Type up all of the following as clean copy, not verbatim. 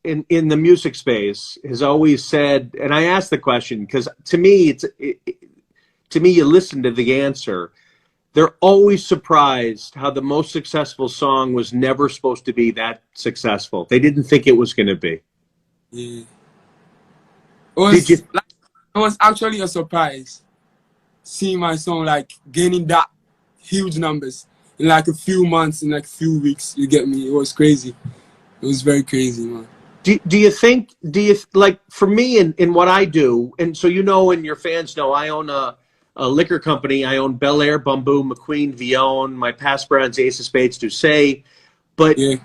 in the music space has always said, and I asked the question because to me, to me, you listen to the answer. They're always surprised how the most successful song was never supposed to be that successful. They didn't think it was going to be. Yeah. Did you? It was actually a surprise seeing my song like gaining that huge numbers in like a few months, in like a few weeks. You get me? It was crazy. It was very crazy, man. Do you think, like for me in what I do, and so you know, and your fans know, I own a liquor company. I own Bel Air, Bumbu, McQueen, Villon. My past brands, Ace of Spades, Doucet. But Yeah.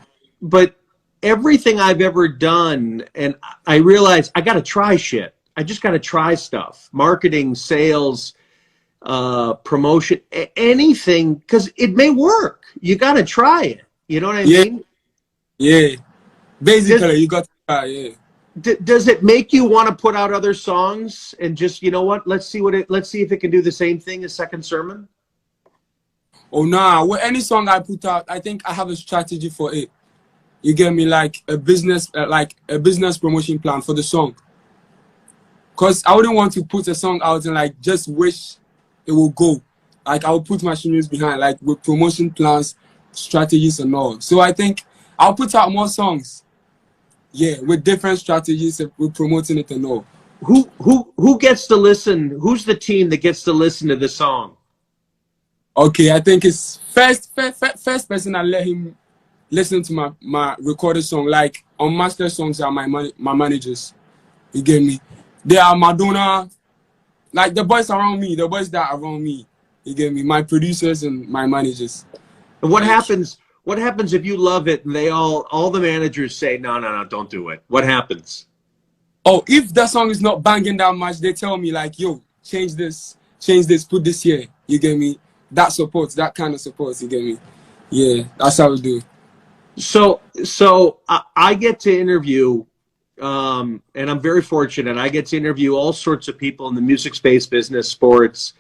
but everything I've ever done, and I realize I got to try shit. I just got to try stuff, marketing, sales, promotion, anything, because it may work. You got to try it. You know what I mean? Yeah. Basically, you got to try, yeah. Does it make you want to put out other songs and just, you know what? Let's see if it can do the same thing as Second Sermon. Oh nah, with any song I put out, I think I have a strategy for it. You get me, like a business promotion plan for the song. Cause I wouldn't want to put a song out and like just wish it will go. Like I will put my shoes behind, like with promotion plans, strategies and all. So I think I'll put out more songs. Yeah, with different strategies, with promoting it and all. Who gets to listen? Who's the team that gets to listen to the song? Okay, I think it's first person I let him listen to my recorded song. Like on master songs are my managers. You get me? They are Madonna, like the boys around me, the boys that are around me. You get me? My producers and my managers. And what happens? What happens if you love it and they all the managers say no, don't do it? What happens? Oh, if the song is not banging that much, they tell me like, yo, change this, put this here. You get me? That supports, that kind of supports. You get me? Yeah, that's how we do it. So I get to interview, and I'm very fortunate. I get to interview all sorts of people in the music space, business, sports,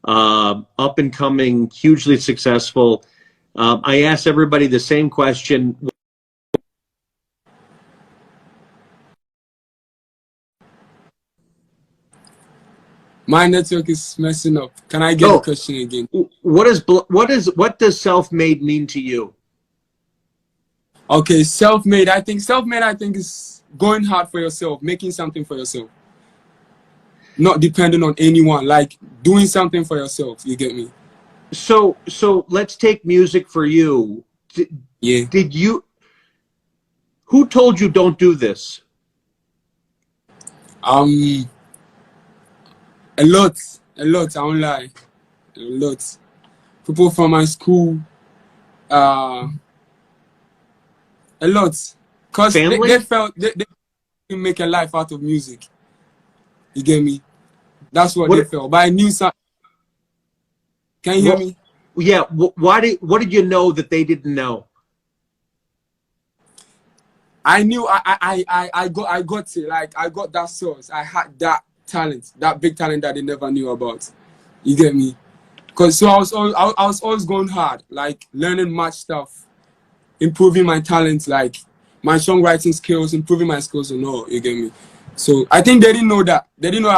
up and coming, hugely successful. I ask everybody the same question. My network is messing up. Can I get the question again? What does self-made mean to you? Okay, self-made. I think is going hard for yourself, making something for yourself. Not depending on anyone, like doing something for yourself. You get me? So let's take music for you. Yeah. Who told you don't do this? A lot. I won't lie. A lot. People from my school. A lot. Cause they felt they can make a life out of music. You get me? That's what they felt. But I knew something. Can you hear me? Yeah. What did you know that they didn't know? I knew I got it. Like I got that source. I had that talent, that big talent that they never knew about. You get me? Cause so I was always going hard, like learning much stuff, improving my talents, like my songwriting skills, improving my skills and all. You get me? So I think they didn't know that. They didn't know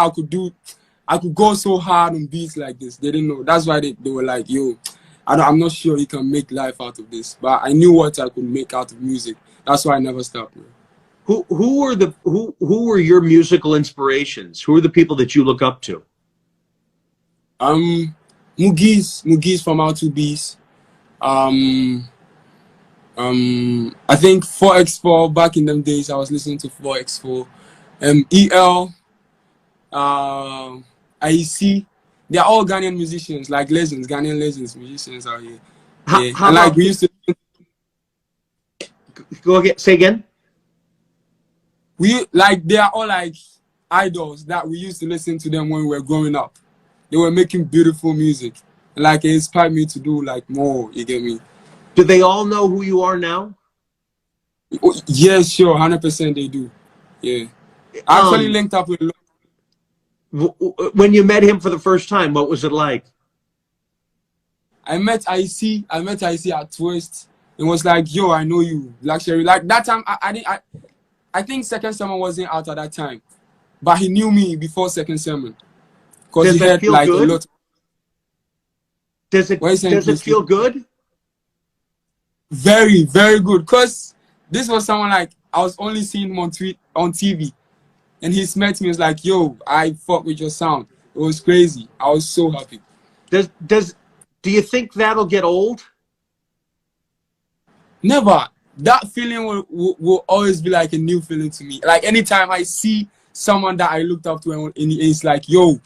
I could go so hard on beats like this. They didn't know. That's why they were like, yo, I'm not sure you can make life out of this. But I knew what I could make out of music. That's why I never stopped. Man. Who were your musical inspirations? Who are the people that you look up to? Mugiz from R2Bs. I think 4x4 back in them days. I was listening to 4x4. EL, IEC. They are all Ghanaian musicians, like legends, Ghanaian legends, musicians out here. Yeah, how and like we used to. Go again. Say again. They are all like idols that we used to listen to them when we were growing up. They were making beautiful music. Like it inspired me to do like more. You get me? Do they all know who you are now? Yes, sure, 100% they do. Yeah, I actually linked up with. When you met him for the first time, what was it like? I met IC at Twist. It was like, yo, I know you, Luxury. Like that time, I didn't. I think Second Sermon wasn't out at that time, but he knew me before Second Sermon because Does he that had feel like a good? lot. Does it What are you saying, does it please? feel good? Very, very good. Because this was someone like I was only seeing him on TV, and he met me. He was like, "Yo, I fuck with your sound." It was crazy. I was so happy. Do you think that'll get old? Never. That feeling will always be like a new feeling to me. Like anytime I see someone that I looked up to, and it's like, "Yo,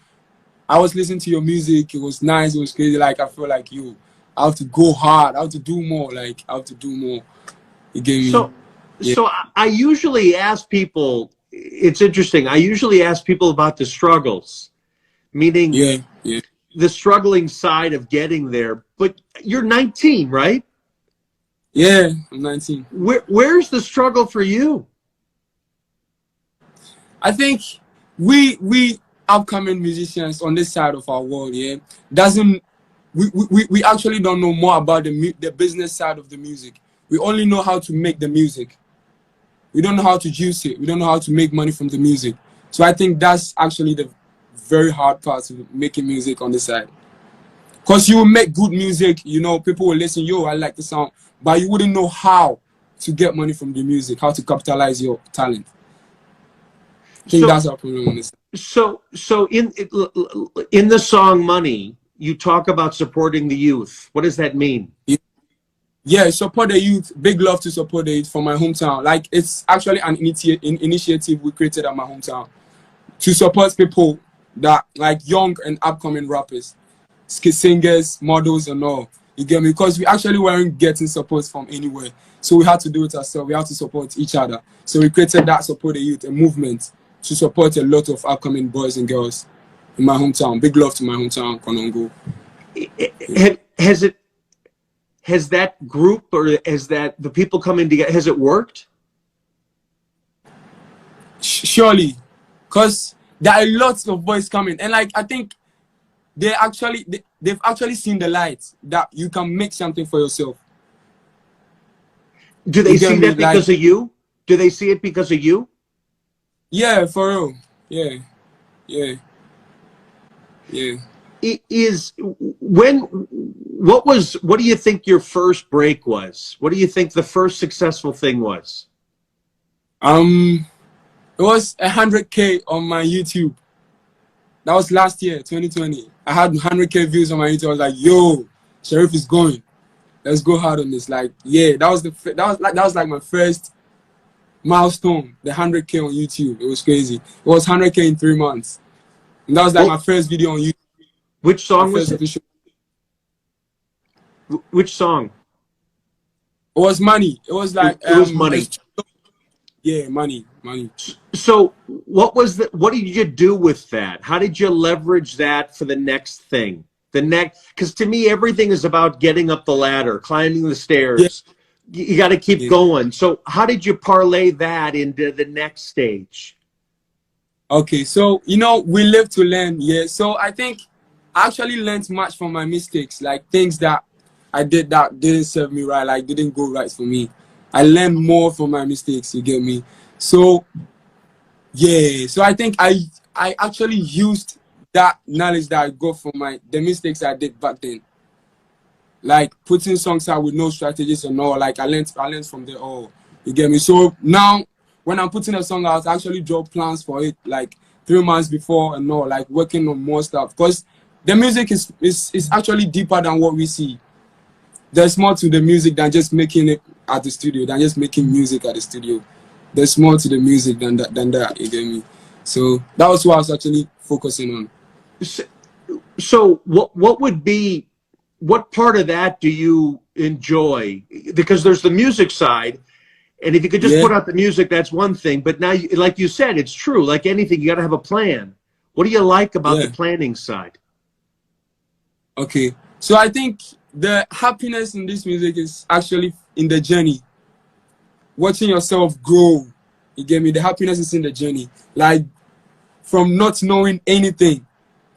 I was listening to your music. It was nice. It was crazy." Like I feel like, "Yo, I have to go hard. I have to do more. Like I have to do more." You get me? So, Yeah. I usually ask people. It's interesting. I usually ask people about the struggles, meaning Yeah. Yeah. the struggling side of getting there. But you're 19, right? Yeah. I'm 19. Where's the struggle for you? I think we upcoming musicians on this side of our world, yeah, doesn't we actually don't know more about the business side of the music. We only know how to make the music. We don't know how to juice it. We don't know how to make money from the music. So I think that's actually the very hard part of making music on this side. Because you will make good music, you know, people will listen, yo, I like the sound, but you wouldn't know how to get money from the music, how to capitalize your talent. I think So, that's our problem on this. so in the song "Money," you talk about supporting the youth. What does that mean? Yeah, support the youth. Big love to support the youth from my hometown. Like it's actually an initiative we created at my hometown to support people that like young and upcoming rappers, singers, models, and all. You get me? Because we actually weren't getting support from anywhere, so we had to do it ourselves. We had to support each other. So we created that support the youth, a movement to support a lot of upcoming boys and girls in my hometown. Big love to my hometown, Konongo. Has that group, or has that the people coming together, has it worked? Surely, because there are lots of boys coming, and like I think they've actually seen the light that you can make something for yourself. Do they You get see me? that Like, because of you? Do they see it because of you? yeah, for real. Yeah, yeah, yeah. What do you think your first break was? What do you think the first successful thing was? It was 100K on my YouTube. That was last year, 2020. I had 100K views on my YouTube. I was like, yo, Sheriff is going. Let's go hard on this. Like, yeah, that was like my first milestone, the 100K on YouTube. It was crazy. It was 100K in 3 months. And that was like my first video on YouTube. Which My song was first it? official. Which song? It was Money. It was like It was Money. Yeah, money. So what did you do with that? How did you leverage that for the next thing? Because to me, everything is about getting up the ladder, climbing the Yeah, stairs. You got to keep yeah. going. So how did you parlay that into the next stage? Okay, so you know we live to learn. Yeah, so I think I actually learned much from my mistakes, like things that I did that didn't serve me right, like didn't go right for me. I learned more from my mistakes. You get me? So yeah, so I think I actually used that knowledge that I got from the mistakes I did back then, like putting songs out with no strategies and all. Like I learned from there all. You get me? So now when I'm putting a song out, I actually draw plans for it like 3 months before and all, like working on more stuff. Because the music is actually deeper than what we see. There's more to the music than just making it at the studio, than just making music at the studio. There's more to the music than that, you get me? So that was what I was actually focusing on. So what part of that do you enjoy? Because there's the music side, and if you could just Yeah. put out the music, that's one thing. But now, like you said, it's true. Like anything, you got to have a plan. What do you like about the Yeah. planning side? Okay. So I think the happiness in this music is actually in the journey. Watching yourself grow. You get me? The happiness is in the journey. Like from not knowing anything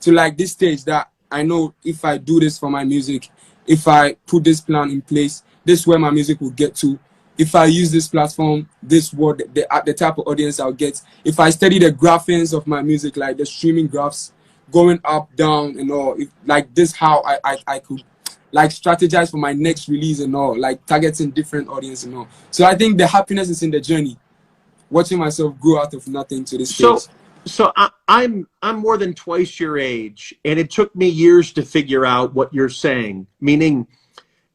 to like this stage that I know if I do this for my music, if I put this plan in place, this is where my music will get to. if I use this platform, this what the type of audience I'll get. If I study the graphics of my music, like the streaming graphs going up, down, and all, if, like this, how I could like strategize for my next release and all, like targeting different audience and all. So I think the happiness is in the journey, watching myself grow out of nothing to this stage. So I'm more than twice your age, and it took me years to figure out what you're saying. Meaning,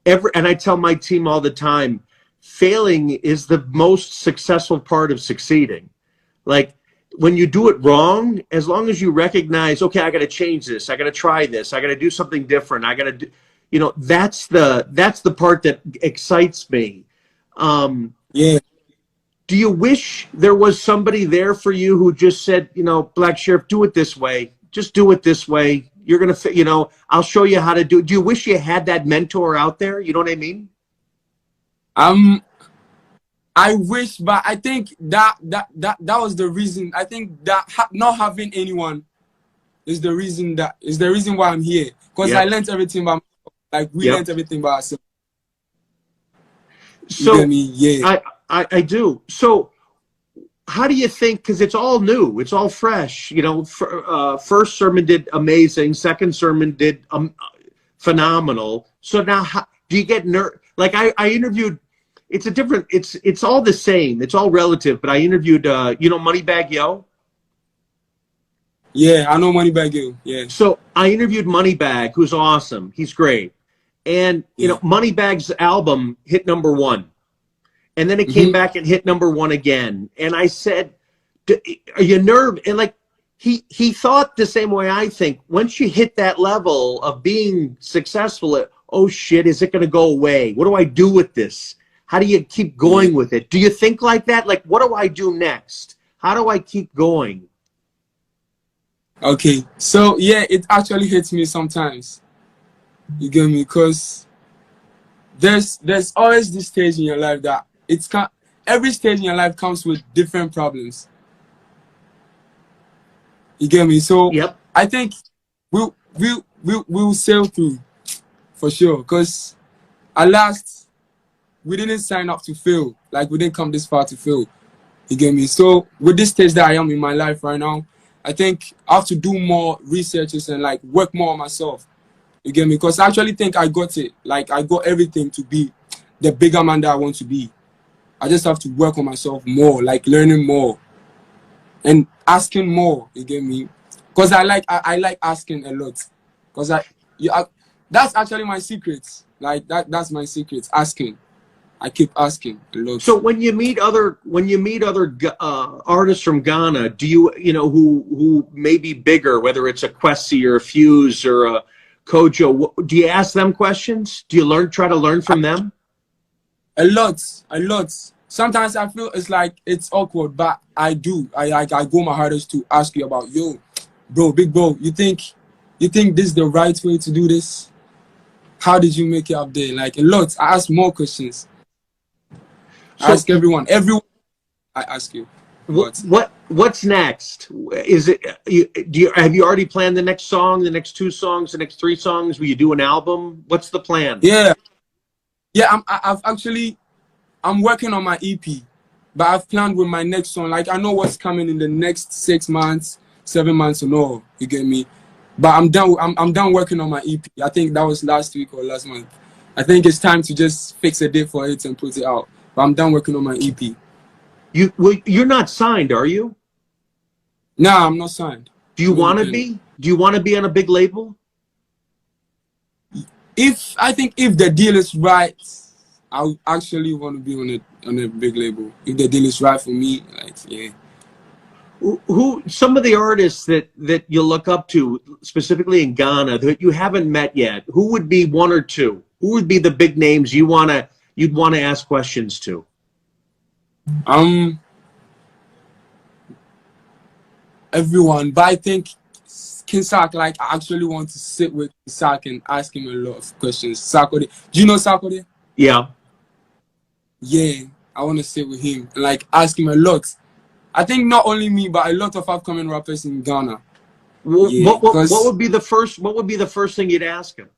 and I tell my team all the time, failing is the most successful part of succeeding. Like when you do it wrong, as long as you recognize, okay, I got to change this, I got to try this, I got to do something different, I got to do, you know, that's the part that excites me. Yeah. Do you wish there was somebody there for you who just said, you know, Black Sheriff, do it this way, just do it this way, you're gonna, you know, I'll show you how to do it. Do you wish you had that mentor out there? You know what I mean? I wish, but I think that was the reason. I think that not having anyone is the reason why I'm here. Because I learned everything by myself. Like we learned everything by ourselves. So you get me? Yeah. I do. So how do you think, because it's all new, it's all fresh, you know, first sermon did amazing, second sermon did phenomenal. So now do you get like I interviewed, it's a different, it's all the same, it's all relative, but I interviewed you know Moneybagg Yo? Yeah, I know Moneybagg Yo. Yeah. So I interviewed Moneybagg, who's awesome, he's great. And you know, Moneybagg's album hit #1. And then it came back and hit #1 again. And I said, are you nervous? And like, he thought the same way I think. Once you hit that level of being successful, oh shit, is it going to go away? What do I do with this? How do you keep going with it? Do you think like that? Like, what do I do next? How do I keep going? Okay. So yeah, it actually hits me sometimes. You get me? Because there's always this stage in your life that every stage in your life comes with different problems. You get me? So I think we'll sail through for sure. Because at last we didn't sign up to fail. Like we didn't come this far to fail. You get me? So with this stage that I am in my life right now, I think I have to do more researches and like work more on myself. You get me? Because I actually think I got it. Like I got everything to be the bigger man that I want to be. I just have to work on myself more, like learning more and asking more. You get me? Because I like asking a lot. Because that's actually my secret. Like that's my secret. Asking. I keep asking a lot. So when you meet other artists from Ghana, do you know who may be bigger, whether it's a Kwesi or a Fuse or a Kojo, do you ask them questions? Do you try to learn from them? A lot. Sometimes I feel it's like it's awkward, but I do. I go my hardest to ask you about, yo, bro, big bro, you think this is the right way to do this? How did you make it up there? Like a lot. I ask more questions. I ask everyone. I ask you. What's next? Is it have you already planned the next song, the next 2 songs, the next 3 songs? Will you do an album? What's the plan? Yeah. I'm working on my EP, but I've planned with my next song. Like I know what's coming in the next 6 months, 7 months, and all. You get me? But I'm done. I'm done working on my EP. I think that was last week or last month. I think it's time to just fix a date for it and put it out. But I'm done working on my EP. You're not signed, are you? Nah, I'm not signed. Do you want to be? Do you want to be on a big label? I think if the deal is right, I actually want to be on a big label. If the deal is right for me, like yeah. Who some of the artists that you look up to, specifically in Ghana, that you haven't met yet? Who would be 1 or 2? Who would be the big names you'd want to ask questions to? Everyone, but I think Kinsak, like I actually want to sit with Kinsak and ask him a lot of questions. Sarkodie, do you know Sarkodie? Yeah. Yeah, I want to sit with him and like ask him a lot. I think not only me, but a lot of upcoming rappers in Ghana. What would be the first thing you'd ask him?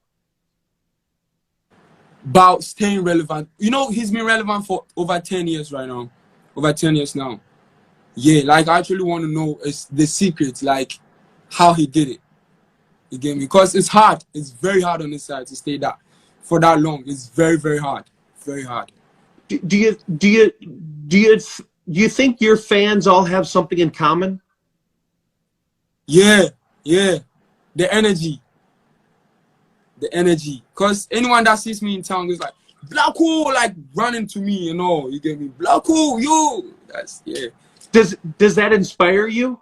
about staying relevant. You know, he's been relevant for over 10 years right now. Over 10 years now. Yeah, like I actually want to know is the secret, like how he did it. You get me? Because it's hard. It's very hard on this side to stay that for that long. It's very, very hard. Very hard. Do you think your fans all have something in common? Yeah, yeah. The energy. The energy. Because anyone that sees me in town is like, Blacko, like running to me, you know. You get me? Blacko, yo. That's, yeah. Does that inspire you?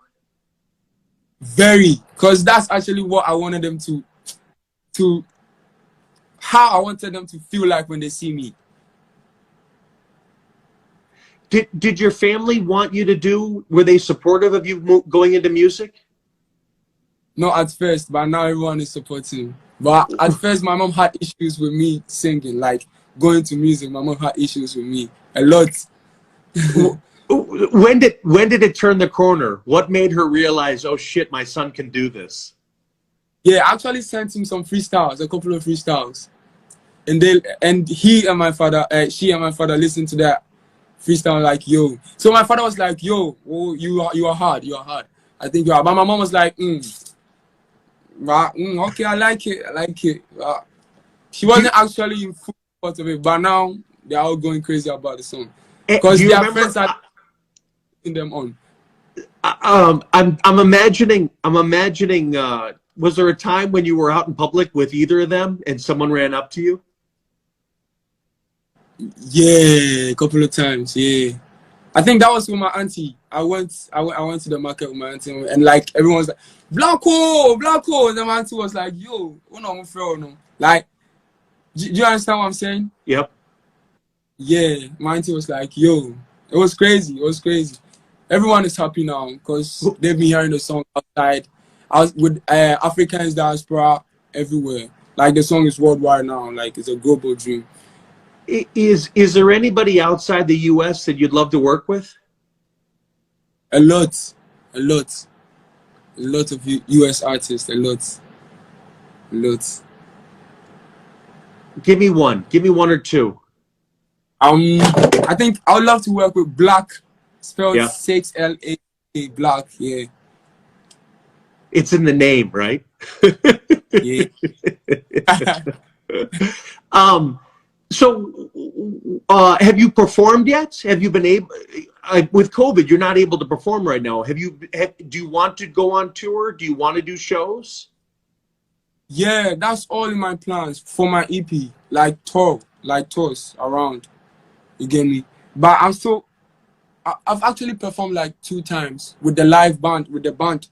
Very. Because that's actually what I wanted them how I wanted them to feel like when they see me. Did your family want you to do? Were they supportive of you going into music? Not at first, but now everyone is supporting. But at first, my mom had issues with me singing, like going to music. My mom had issues with me a lot. When did it turn the corner? What made her realize, oh shit, my son can do this? Yeah, I actually sent him some freestyles, a couple of freestyles, and he and my father, she and my father listened to that freestyle like, yo. So my father was like, yo, oh, you are hard, you are hard. I think you are. But my mom was like, okay, I like it, I like it. She wasn't actually in full support of it, but now they're all going crazy about the song because their friends are putting them on. I'm imagining. Was there a time when you were out in public with either of them and someone ran up to you? Yeah, a couple of times. Yeah, I think that was with my auntie. I went to the market with my auntie, and like everyone's like, Blacko, Blacko, and the auntie was like, yo, no. Like, do you understand what I'm saying? Yep. Yeah, my auntie was like, yo, it was crazy. It was crazy. Everyone is happy now because they've been hearing the song outside. I was with Africans diaspora everywhere. Like the song is worldwide now. Like it's a global dream. Is there anybody outside the U.S. that you'd love to work with? A lot of U.S. artists. A lot. Give me one. Give me one or two. I think I would love to work with Black, spelled Yeah. 6LA, Black. Yeah. It's in the name, right? Yeah. So, have you performed yet? Have you been able? With COVID, you're not able to perform right now. Do you want to go on tour? Do you want to do shows? Yeah, that's all in my plans for my EP. Like tours around. You get me? But I've actually performed like 2 times with the live band, with the band.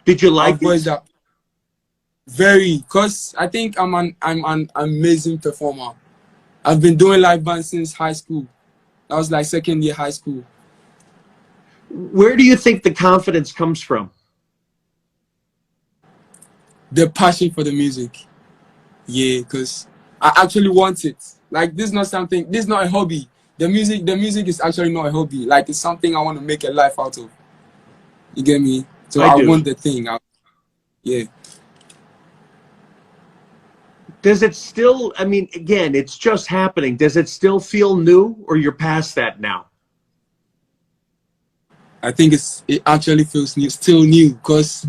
Did you like it? Very, cause I think I'm an amazing performer. I've been doing live band since high school. That was like 2nd year high school. Where do you think the confidence comes from? The passion for the music. Yeah, cause I actually want it. Like this is not a hobby. The music is actually not a hobby. Like it's something I want to make a life out of. You get me? So I want the thing. Yeah. Does it still, I mean, again, it's just happening. Does it still feel new or you're past that now? I think it actually feels new, still new, because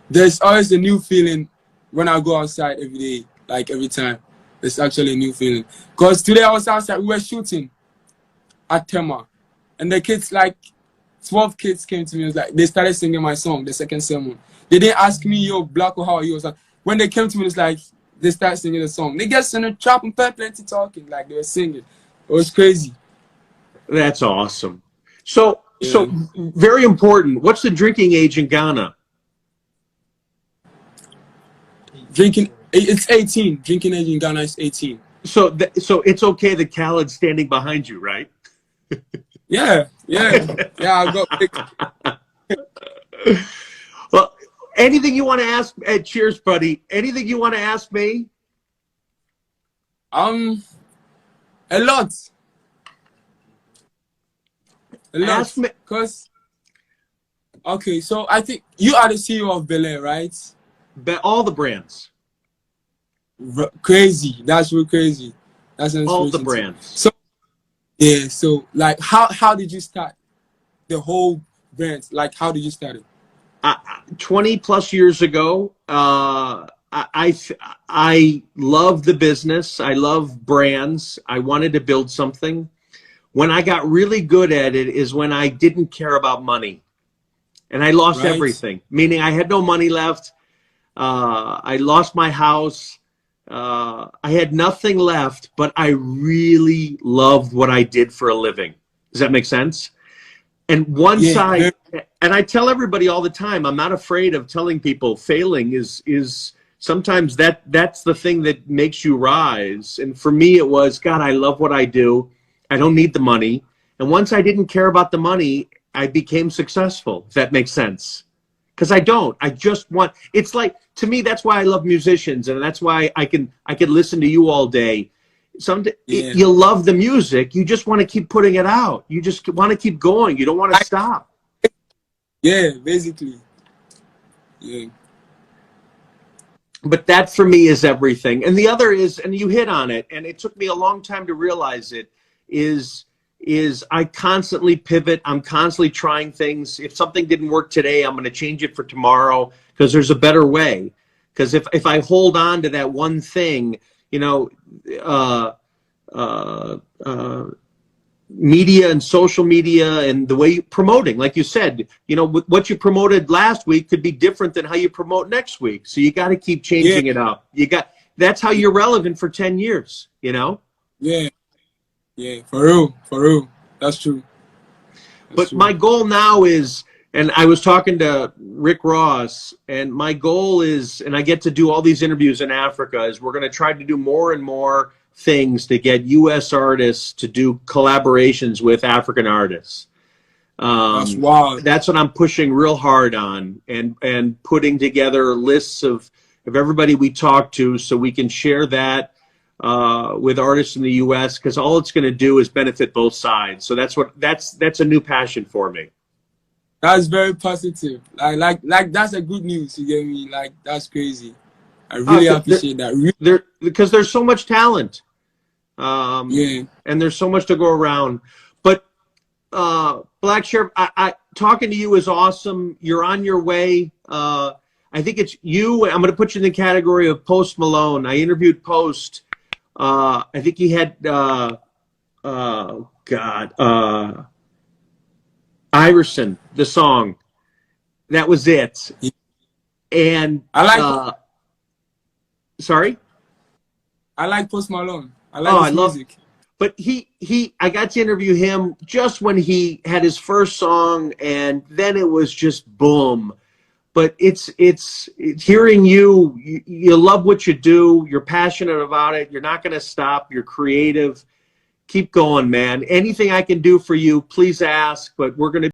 there's always a new feeling when I go outside every day, like every time. It's actually a new feeling. Because today I was outside, we were shooting at Tema, and the kids, like 12 kids came to me, and was like, they started singing my song, the second sermon. They didn't ask me, yo, Blacko, how are you? Like, when they came to me, it's like, they started singing the song. They get in the trap and plenty talking, like they were singing. It was crazy. That's awesome. So very important. What's the drinking age in Ghana? It's 18. Drinking age in Ghana is 18. So it's okay that Khaled's standing behind you, right? Yeah. I got picked. Well, anything you want to ask? Cheers, buddy. Anything you want to ask me? A lot. Ask me. Because, okay, so I think you are the CEO of Bel Air, right? All the brands. Crazy. That's real crazy. That's an All the inspiration too. brands. So yeah, so like how did you start the whole brand? Like how did you start it? 20 plus years ago, I love the business. I love brands. I wanted to build something. When I got really good at it is when I didn't care about money. And I lost Right? everything, meaning I had no money left. I lost my house. I had nothing left, but I really loved what I did for a living. Does that make sense? And once Yeah, very, and I tell everybody all the time, I'm not afraid of telling people failing is sometimes that's the thing that makes you rise. And for me, it was, God, I love what I do. I don't need the money. And once I didn't care about the money, I became successful, if that makes sense. Because I don't. I just want, it's like, to me, that's why I love musicians. And that's why I could listen to you all day. yeah. You love the music. You just want to keep putting it out. You just want to keep going. You don't want to stop. Yeah, basically. Yeah. But that for me is everything. And the other is, and you hit on it, and it took me a long time to realize it, is I constantly pivot. I'm constantly trying things. If something didn't work today, I'm going to change it for tomorrow because there's a better way. Because if I hold on to that one thing, you know, media and social media and the way you promoting, like you said, you know, what you promoted last week could be different than how you promote next week. So you got to keep changing it up. That's how you're relevant for 10 years, you know? Yeah. Yeah, for real. That's true. But my goal now is, and I was talking to Rick Ross, and my goal is, and I get to do all these interviews in Africa, is we're going to try to do more and more things to get U.S. artists to do collaborations with African artists. That's wild. That's what I'm pushing real hard on, and putting together lists of everybody we talk to so we can share that with artists in the U.S. because all it's going to do is benefit both sides. So that's a new passion for me. That's very positive. Like that's a good news. You get me? Like that's crazy. I really appreciate that. Because there's so much talent. Yeah. And there's so much to go around. But Black Sheriff, I talking to you is awesome. You're on your way. I think it's you. I'm going to put you in the category of Post Malone. I interviewed Post. I think he had Iverson, the song. That was it. And I like sorry? I like Post Malone. I like his music. But I got to interview him just when he had his first song, and then it was just boom. But it's hearing you love what you do, you're passionate about it, you're not going to stop, you're creative. Keep going, man. Anything I can do for you, please ask, but we're going to